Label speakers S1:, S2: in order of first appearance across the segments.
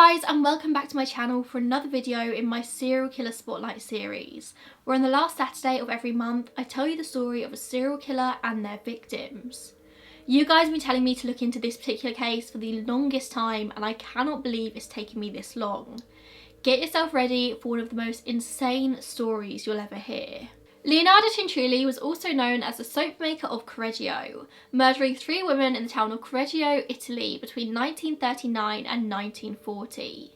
S1: guys, and welcome back to my channel for another video in my serial killer spotlight series, where on the last Saturday of every month I tell you the story of a serial killer and their victims. You guys have been telling me to look into this particular case for the longest time, and I cannot believe it's taken me this long. Get yourself ready for one of the most insane stories you'll ever hear. Leonarda Cianciulli was also known as the soap maker of Correggio, murdering 3 women in the town of Correggio, Italy between 1939 and 1940.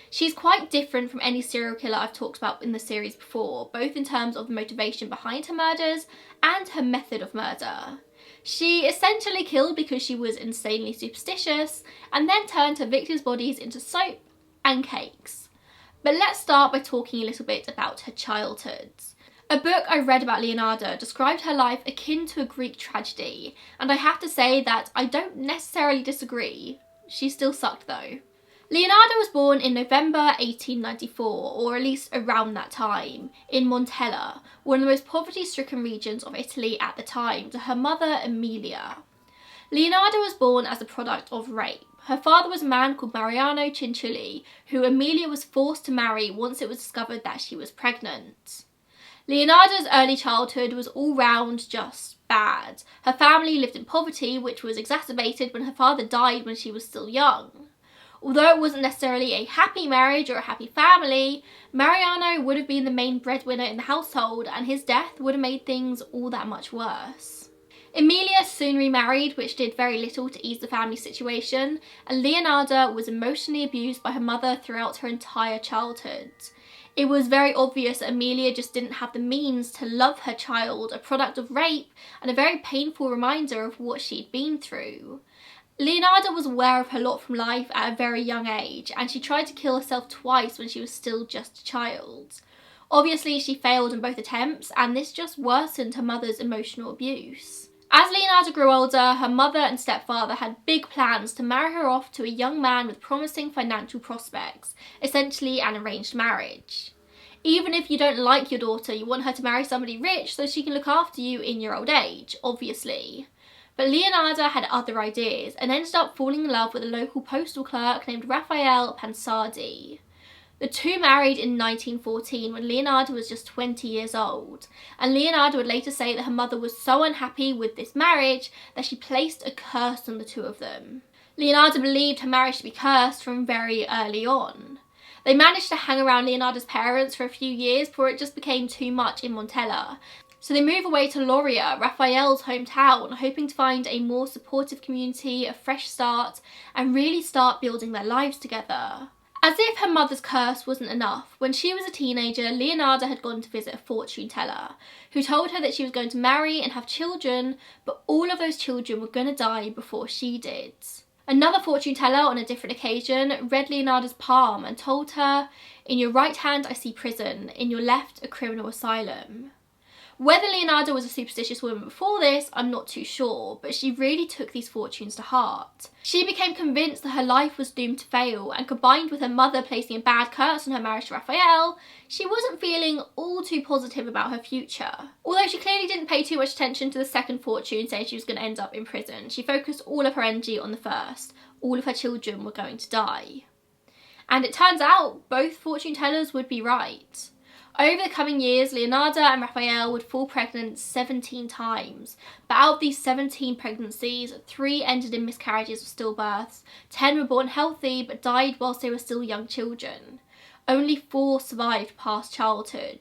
S1: She's quite different from any serial killer I've talked about in the series before, both in terms of the motivation behind her murders and her method of murder. She essentially killed because she was insanely superstitious and then turned her victims' bodies into soap and cakes. But let's start by talking a little bit about her childhood. A book I read about Leonarda described her life akin to a Greek tragedy, and I have to say that I don't necessarily disagree. She still sucked though. Leonarda was born in November 1894, or at least around that time, in Montella, one of the most poverty-stricken regions of Italy at the time, to her mother Emilia. Leonarda was born as a product of rape. Her father was a man called Mariano Cianciulli, who Emilia was forced to marry once it was discovered that she was pregnant. Leonarda's early childhood was all round just bad. Her family lived in poverty, which was exacerbated when her father died when she was still young. Although it wasn't necessarily a happy marriage or a happy family, Mariano would have been the main breadwinner in the household, and his death would have made things all that much worse. Emilia soon remarried, which did very little to ease the family situation, and Leonarda was emotionally abused by her mother throughout her entire childhood. It was very obvious that Emilia just didn't have the means to love her child, a product of rape, and a very painful reminder of what she'd been through. Leonarda was aware of her lot from life at a very young age, and she tried to kill herself twice when she was still just a child. Obviously, she failed in both attempts, and this just worsened her mother's emotional abuse. As Leonarda grew older, her mother and stepfather had big plans to marry her off to a young man with promising financial prospects, essentially an arranged marriage. Even if you don't like your daughter, you want her to marry somebody rich so she can look after you in your old age, obviously. But Leonarda had other ideas and ended up falling in love with a local postal clerk named Raphael Pansardi. The two married in 1914 when Leonarda was just 20 years old, and Leonarda would later say that her mother was so unhappy with this marriage that she placed a curse on the two of them. Leonarda believed her marriage to be cursed from very early on. They managed to hang around Leonarda's parents for a few years before it just became too much in Montella. So they move away to Loria, Raphael's hometown, hoping to find a more supportive community, a fresh start, and really start building their lives together. As if her mother's curse wasn't enough, when she was a teenager, Leonarda had gone to visit a fortune teller, who told her that she was going to marry and have children, but all of those children were going to die before she did. Another fortune teller, on a different occasion, read Leonarda's palm and told her, "In your right hand I see prison, in your left a criminal asylum." Whether Leonarda was a superstitious woman before this, I'm not too sure, but she really took these fortunes to heart. She became convinced that her life was doomed to fail, and combined with her mother placing a bad curse on her marriage to Raphael, she wasn't feeling all too positive about her future. Although she clearly didn't pay too much attention to the second fortune saying she was going to end up in prison, she focused all of her energy on the first. All of her children were going to die. And it turns out both fortune tellers would be right. Over the coming years, Leonarda and Raphael would fall pregnant 17 times, but out of these 17 pregnancies, 3 ended in miscarriages or stillbirths, 10 were born healthy but died whilst they were still young children. Only 4 survived past childhood,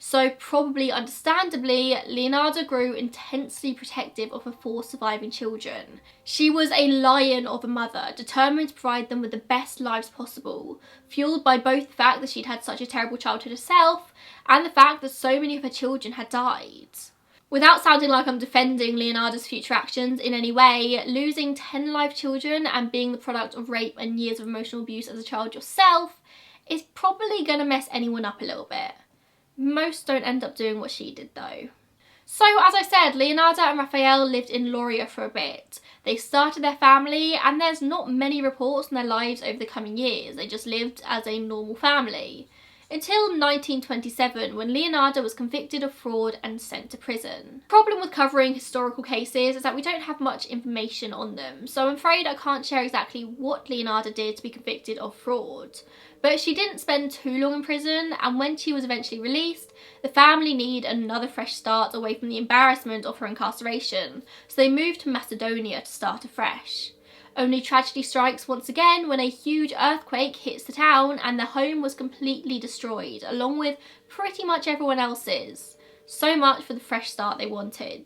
S1: so probably understandably, Leonarda grew intensely protective of her 4 surviving children. She was a lion of a mother, determined to provide them with the best lives possible, fueled by both the fact that she'd had such a terrible childhood herself, and the fact that so many of her children had died. Without sounding like I'm defending Leonarda's future actions in any way, losing 10 live children and being the product of rape and years of emotional abuse as a child yourself is probably going to mess anyone up a little bit. Most don't end up doing what she did though. So as I said, Leonarda and Raphael lived in Loria for a bit. They started their family, and there's not many reports on their lives over the coming years. They just lived as a normal family. until 1927 when Leonarda was convicted of fraud and sent to prison. The problem with covering historical cases is that we don't have much information on them, so I'm afraid I can't share exactly what Leonarda did to be convicted of fraud. But she didn't spend too long in prison, and when she was eventually released, the family needed another fresh start away from the embarrassment of her incarceration, so they moved to Macedonia to start afresh. Only tragedy strikes once again when a huge earthquake hits the town and their home was completely destroyed, along with pretty much everyone else's. So much for the fresh start they wanted.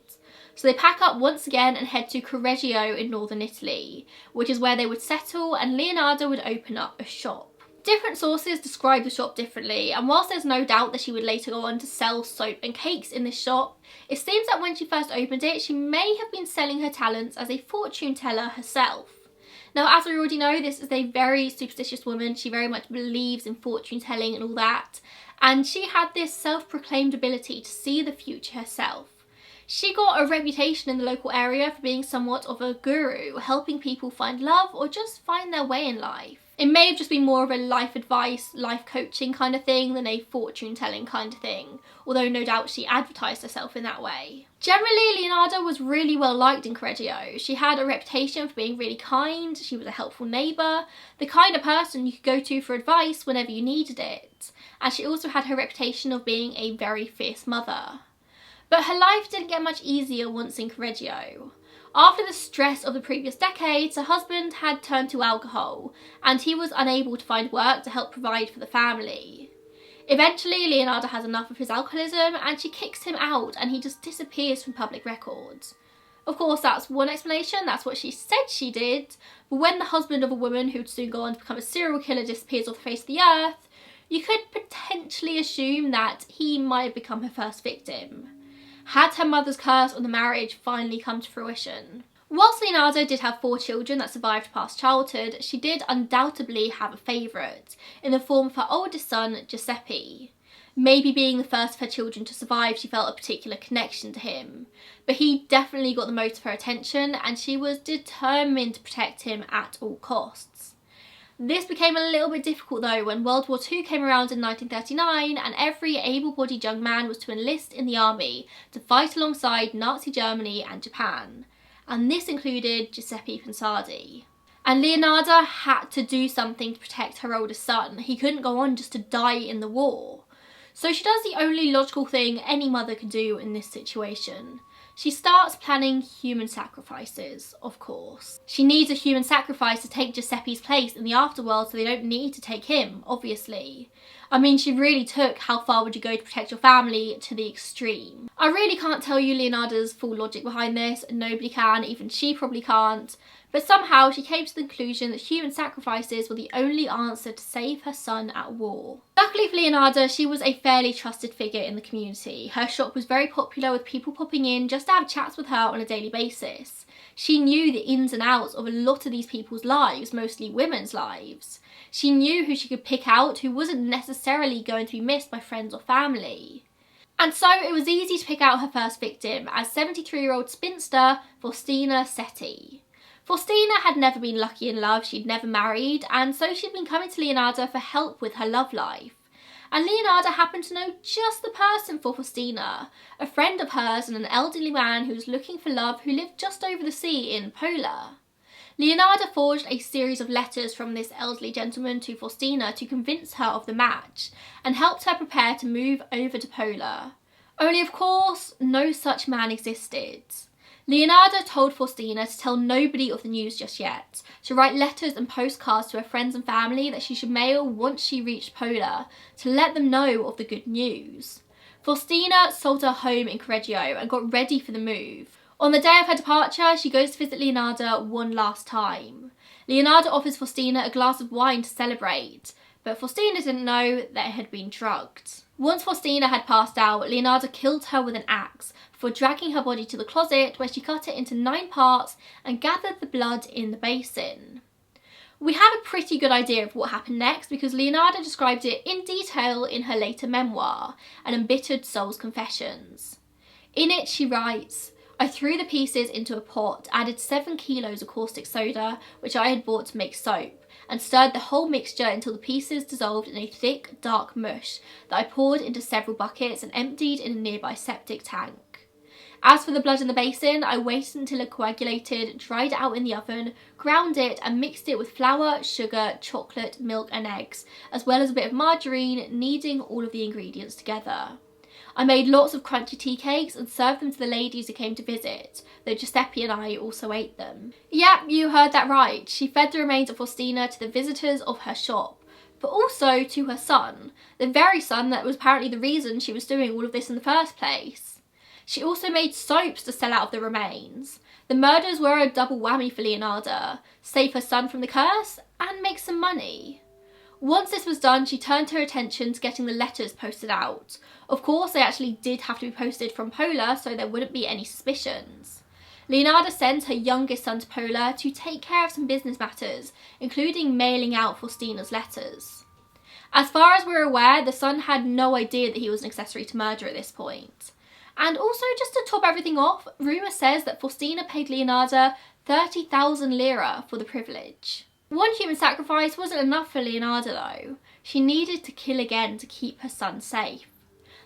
S1: So they pack up once again and head to Correggio in northern Italy, which is where they would settle, and Leonarda would open up a shop. Different sources describe the shop differently, and whilst there's no doubt that she would later go on to sell soap and cakes in this shop, it seems that when she first opened it, she may have been selling her talents as a fortune teller herself. Now, as we already know, this is a very superstitious woman. She very much believes in fortune telling and all that, and she had this self-proclaimed ability to see the future herself. She got a reputation in the local area for being somewhat of a guru, helping people find love or just find their way in life. It may have just been more of a life advice, life coaching kind of thing than a fortune telling kind of thing, although no doubt she advertised herself in that way. Generally, Leonarda was really well liked in Correggio. She had a reputation for being really kind, she was a helpful neighbour, the kind of person you could go to for advice whenever you needed it, and she also had her reputation of being a very fierce mother. But her life didn't get much easier once in Correggio. After the stress of the previous decades, her husband had turned to alcohol, and he was unable to find work to help provide for the family. Eventually, Leonarda has enough of his alcoholism and she kicks him out, and he just disappears from public records. Of course, that's one explanation, that's what she said she did, but when the husband of a woman who'd soon go on to become a serial killer disappears off the face of the earth, you could potentially assume that he might have become her first victim. Had her mother's curse on the marriage finally come to fruition? Whilst Leonarda did have 4 children that survived past childhood, she did undoubtedly have a favourite, in the form of her oldest son, Giuseppe. Maybe being the first of her children to survive, she felt a particular connection to him, but he definitely got the most of her attention, and she was determined to protect him at all costs. This became a little bit difficult though when World War II came around in 1939 and every able-bodied young man was to enlist in the army to fight alongside Nazi Germany and Japan, and this included Giuseppe Pensardi. And Leonarda had to do something to protect her oldest son. He couldn't go on just to die in the war. So she does the only logical thing any mother could do in this situation. She starts planning human sacrifices, of course. She needs a human sacrifice to take Giuseppe's place in the afterworld so they don't need to take him, obviously. I mean, she really took how far would you go to protect your family to the extreme. I really can't tell you Leonarda's full logic behind this, nobody can, even she probably can't. But somehow she came to the conclusion that human sacrifices were the only answer to save her son at war. Luckily for Leonarda, she was a fairly trusted figure in the community. Her shop was very popular with people popping in just to have chats with her on a daily basis. She knew the ins and outs of a lot of these people's lives, mostly women's lives. She knew who she could pick out who wasn't necessarily going to be missed by friends or family. And so it was easy to pick out her first victim as 73-year-old spinster Faustina Setti. Faustina had never been lucky in love, she'd never married, and so she'd been coming to Leonarda for help with her love life. And Leonarda happened to know just the person for Faustina, a friend of hers and an elderly man who was looking for love who lived just over the sea in Pola. Leonarda forged a series of letters from this elderly gentleman to Faustina to convince her of the match and helped her prepare to move over to Pola. Only of course, no such man existed. Leonarda told Faustina to tell nobody of the news just yet, to write letters and postcards to her friends and family that she should mail once she reached Pola to let them know of the good news. Faustina sold her home in Correggio and got ready for the move. On the day of her departure, she goes to visit Leonarda one last time. Leonarda offers Faustina a glass of wine to celebrate, but Faustina didn't know that it had been drugged. Once Faustina had passed out, Leonarda killed her with an axe before dragging her body to the closet where she cut it into 9 parts and gathered the blood in the basin. We have a pretty good idea of what happened next because Leonarda described it in detail in her later memoir, An Embittered Soul's Confessions. In it she writes, "I threw the pieces into a pot, added 7 kilos of caustic soda, which I had bought to make soap, and stirred the whole mixture until the pieces dissolved in a thick, dark mush that I poured into several buckets and emptied in a nearby septic tank. As for the blood in the basin, I waited until it coagulated, dried it out in the oven, ground it and mixed it with flour, sugar, chocolate, milk and eggs, as well as a bit of margarine, kneading all of the ingredients together. I made lots of crunchy tea cakes and served them to the ladies who came to visit, though Giuseppe and I also ate them. Yep, you heard that right. She fed the remains of Faustina to the visitors of her shop, but also to her son, the very son that was apparently the reason she was doing all of this in the first place. She also made soaps to sell out of the remains. The murders were a double whammy for Leonarda: save her son from the curse and make some money. Once this was done, she turned her attention to getting the letters posted out. Of course, they actually did have to be posted from Pola so there wouldn't be any suspicions. Leonarda sends her youngest son to Pola to take care of some business matters, including mailing out Faustina's letters. As far as we're aware, the son had no idea that he was an accessory to murder at this point. And also, just to top everything off, rumour says that Faustina paid Leonarda 30,000 lira for the privilege. One human sacrifice wasn't enough for Leonarda though. She needed to kill again to keep her son safe.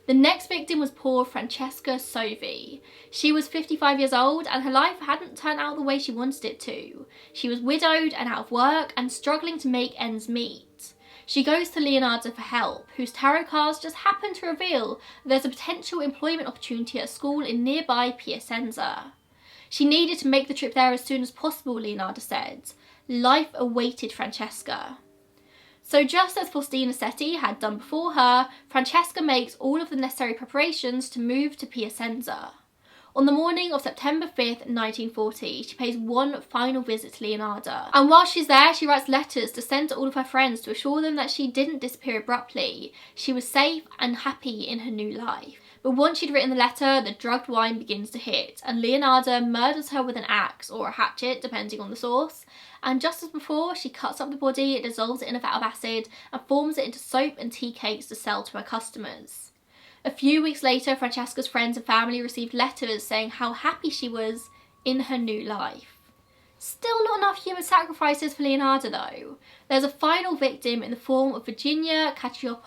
S1: The next victim was poor Francesca Sovi. She was 55 years old and her life hadn't turned out the way she wanted it to. She was widowed and out of work and struggling to make ends meet. She goes to Leonarda for help, whose tarot cards just happen to reveal there's a potential employment opportunity at a school in nearby Piacenza. She needed to make the trip there as soon as possible, Leonarda said. Life awaited Francesca. So just as Faustina Setti had done before her, Francesca makes all of the necessary preparations to move to Piacenza. On the morning of September 5th, 1940, she pays one final visit to Leonarda. And while she's there, she writes letters to send to all of her friends to assure them that she didn't disappear abruptly. She was safe and happy in her new life. But once she'd written the letter, the drugged wine begins to hit, and Leonarda murders her with an axe or a hatchet, depending on the source. And just as before, she cuts up the body, dissolves it in a vat of acid, and forms it into soap and tea cakes to sell to her customers. A few weeks later, Francesca's friends and family received letters saying how happy she was in her new life. Still not enough human sacrifices for Leonarda though. There's a final victim in the form of Virginia Ketchup.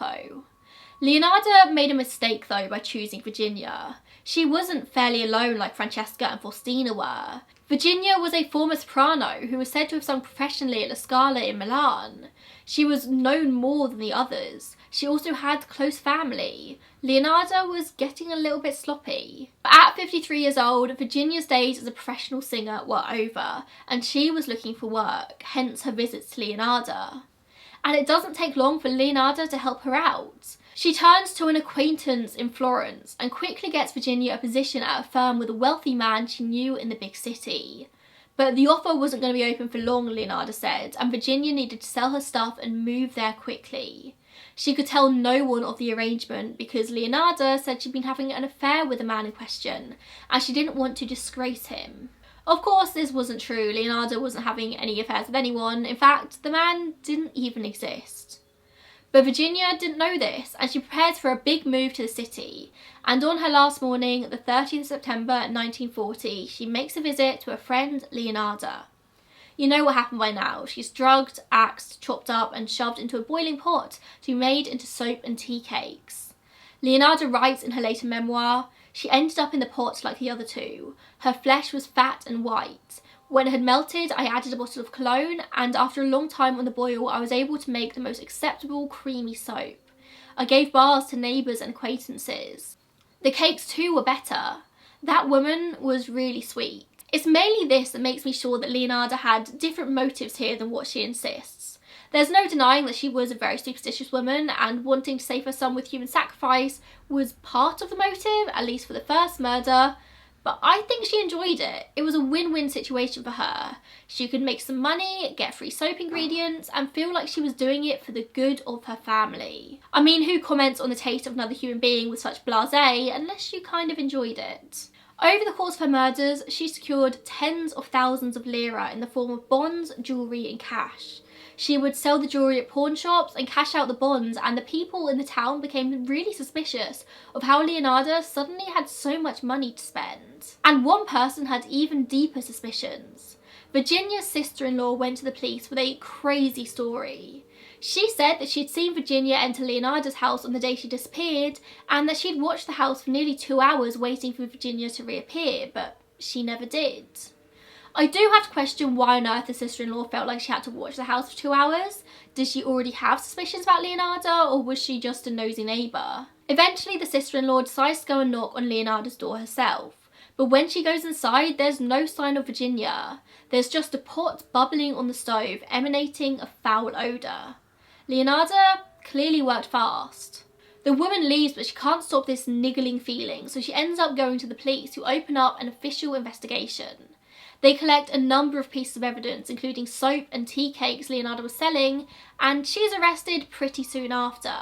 S1: Leonarda made a mistake though by choosing Virginia. She wasn't fairly alone like Francesca and Faustina were. Virginia was a former soprano who was said to have sung professionally at La Scala in Milan. She was known more than the others. She also had close family. Leonarda was getting a little bit sloppy. But at 53 years old, Virginia's days as a professional singer were over, and she was looking for work, hence her visits to Leonarda. And it doesn't take long for Leonarda to help her out. She turns to an acquaintance in Florence and quickly gets Virginia a position at a firm with a wealthy man she knew in the big city. But the offer wasn't going to be open for long, Leonarda said, and Virginia needed to sell her stuff and move there quickly. She could tell no one of the arrangement because Leonarda said she'd been having an affair with the man in question, and she didn't want to disgrace him. Of course, this wasn't true. Leonarda wasn't having any affairs with anyone. In fact, the man didn't even exist. But Virginia didn't know this, and she prepares for a big move to the city. And on her last morning, the 30th of September 1940, she makes a visit to her friend Leonarda. You know what happened by now. She's drugged, axed, chopped up and shoved into a boiling pot to be made into soap and tea cakes. Leonarda writes in her later memoir, "She ended up in the pot like the other two. Her flesh was fat and white. When it had melted, I added a bottle of cologne, and after a long time on the boil, I was able to make the most acceptable creamy soap. I gave bars to neighbours and acquaintances. The cakes too were better. That woman was really sweet." It's mainly this that makes me sure that Leonarda had different motives here than what she insists. There's no denying that she was a very superstitious woman, and wanting to save her son with human sacrifice was part of the motive, at least for the first murder. But I think she enjoyed it. It was a win-win situation for her. She could make some money, get free soap ingredients, and feel like she was doing it for the good of her family. I mean, who comments on the taste of another human being with such blasé unless you kind of enjoyed it? Over the course of her murders, she secured tens of thousands of lira in the form of bonds, jewellery and cash. She would sell the jewellery at pawn shops and cash out the bonds, and the people in the town became really suspicious of how Leonarda suddenly had so much money to spend. And one person had even deeper suspicions. Virginia's sister-in-law went to the police with a crazy story. She said that she'd seen Virginia enter Leonarda's house on the day she disappeared, and that she'd watched the house for nearly 2 hours waiting for Virginia to reappear, but she never did. I do have to question why on earth the sister-in-law felt like she had to watch the house for 2 hours. Did she already have suspicions about Leonarda, or was she just a nosy neighbour? Eventually the sister-in-law decides to go and knock on Leonarda's door herself, but when she goes inside there's no sign of Virginia. There's just a pot bubbling on the stove, emanating a foul odour. Leonarda clearly worked fast. The woman leaves, but she can't stop this niggling feeling, so she ends up going to the police, who open up an official investigation. They collect a number of pieces of evidence, including soap and tea cakes Leonarda was selling, and she's arrested pretty soon after.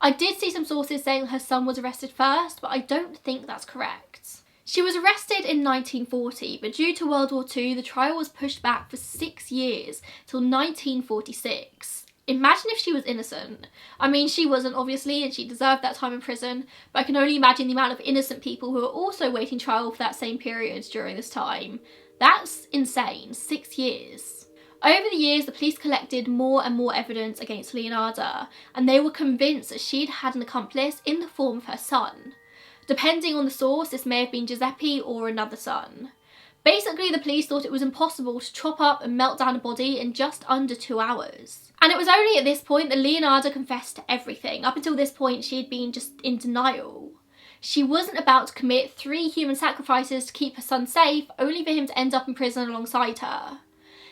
S1: I did see some sources saying her son was arrested first, but I don't think that's correct. She was arrested in 1940, but due to World War II, the trial was pushed back for 6 years, till 1946. Imagine if she was innocent. I mean, she wasn't obviously, and she deserved that time in prison, but I can only imagine the amount of innocent people who are also waiting trial for that same period during this time. That's insane, 6 years. Over the years, the police collected more and more evidence against Leonarda, and they were convinced that she'd had an accomplice in the form of her son. Depending on the source, this may have been Giuseppe or another son. Basically, the police thought it was impossible to chop up and melt down a body in just under 2 hours. And it was only at this point that Leonarda confessed to everything. Up until this point, she had been just in denial. She wasn't about to commit 3 human sacrifices to keep her son safe, only for him to end up in prison alongside her.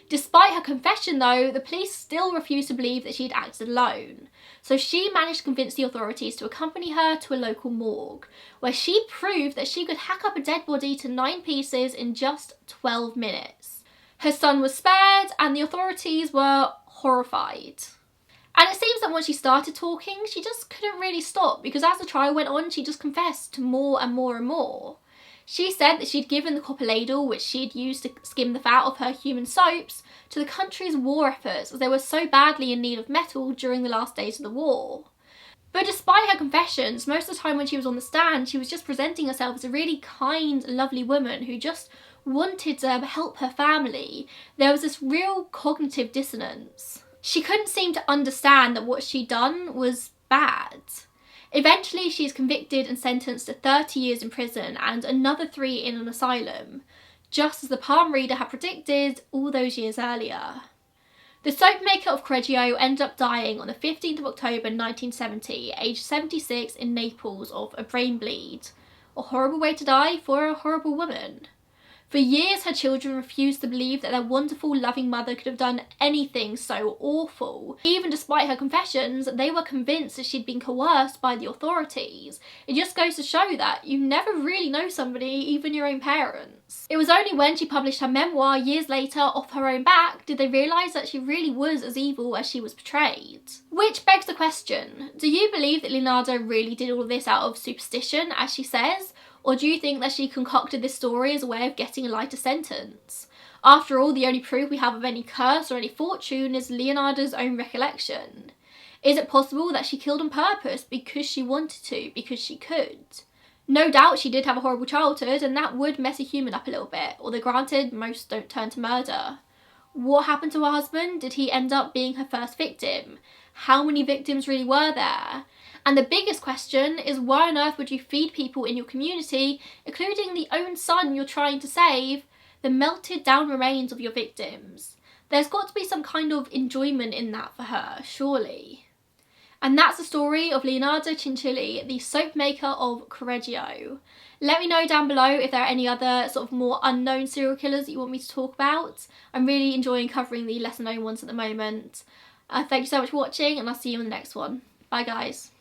S1: Despite her confession though, the police still refused to believe that she'd acted alone. So she managed to convince the authorities to accompany her to a local morgue, where she proved that she could hack up a dead body to 9 pieces in just 12 minutes. Her son was spared, and the authorities were horrified. And it seems that once she started talking, she just couldn't really stop, because as the trial went on, she just confessed to more and more and more. She said that she'd given the copper ladle, which she'd used to skim the fat of her human soaps, to the country's war efforts, as they were so badly in need of metal during the last days of the war. But despite her confessions, most of the time when she was on the stand, she was just presenting herself as a really kind, lovely woman who just wanted to help her family. There was this real cognitive dissonance. She couldn't seem to understand that what she'd done was bad. Eventually she's convicted and sentenced to 30 years in prison and another 3 in an asylum, just as the palm reader had predicted all those years earlier. The soap maker of Correggio ended up dying on the 15th of October 1970, aged 76, in Naples of a brain bleed. A horrible way to die for a horrible woman. For years her children refused to believe that their wonderful, loving mother could have done anything so awful. Even despite her confessions, they were convinced that she'd been coerced by the authorities. It just goes to show that you never really know somebody, even your own parents. It was only when she published her memoir years later off her own back did they realise that she really was as evil as she was portrayed. Which begs the question, do you believe that Leonarda really did all of this out of superstition, as she says? Or do you think that she concocted this story as a way of getting a lighter sentence? After all, the only proof we have of any curse or any fortune is Leonarda's own recollection. Is it possible that she killed on purpose because she wanted to, because she could? No doubt she did have a horrible childhood, and that would mess a human up a little bit, although granted, most don't turn to murder. What happened to her husband? Did he end up being her first victim? How many victims really were there? And the biggest question is, why on earth would you feed people in your community, including the own son you're trying to save, the melted down remains of your victims? There's got to be some kind of enjoyment in that for her, surely. And that's the story of Leonarda Cianciulli, the soap maker of Correggio. Let me know down below if there are any other sort of more unknown serial killers that you want me to talk about. I'm really enjoying covering the lesser known ones at the moment. Thank you so much for watching, and I'll see you in the next one. Bye guys.